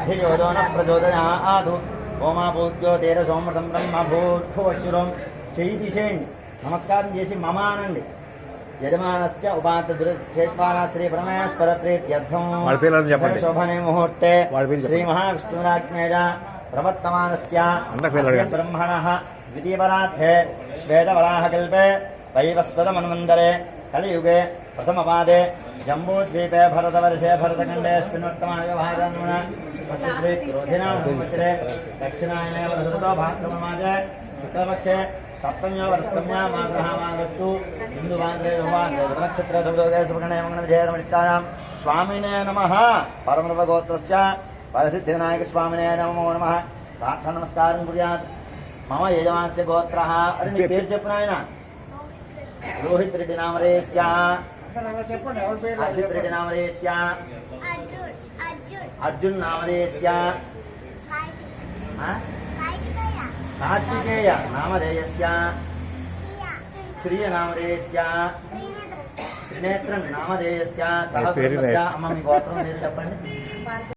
ధియోదో న ప్రచోదయాదు ఓమాభూత్యో తేరసోమృతం బ్రహ్మ భూర్భువశురం చేయి చేయండి నమస్కారం చేసి మమ అనండి యజమానస్య ఉపాంత దుర్చేత్వాన శ్రీ పరమేశ్వర ప్రీత్యర్థం శోభనే ముహూర్తే శ్రీ మహావిష్ణురాజ్ఞేయ ప్రవర్తమానస్య బ్రహ్మణః ద్వితీయపరార్థే శ్వేతవరాహకల్పే వైవస్వతమన్వంతరే కలియుగే ప్రథమపాదే जम्बूद्वीपे भरतवर्षे भरतखण्डेऽस्मिन्नुत्तमायुगभाजन्मना श्री क्रोधिनाम संवत्सरे दक्षिणायने वर्षतो भाद्रपदमासे शुक्लपक्षे सप्तम्यो वर्षम्या माघः माघस्तु हिन्दुभाद्रे नक्षत्रे सुभदोगे सुभगणे मंगलविजयरमणित्तानां स्वामिने नमः परमर्वगोत्रस्य परसिद्धिविनायकस्वामिने नमो नमः प्रार्थना नमस्कारं कुर्यात् मम यजमानस्य गोत्रः अरे नी पेరు చెప్పు నాయనా रोहित रेड्डी नामरेस्य अर्जित रेड्डी नामरेस्य अर्जुन नामरेस्य कार्तिकेय नामधेयस्य श्रिय नामधेयस्य त्रिनेत्रं नामधेयस्य सहस्रस्य अम्मा మీ గోత్రం పేరు చెప్పండి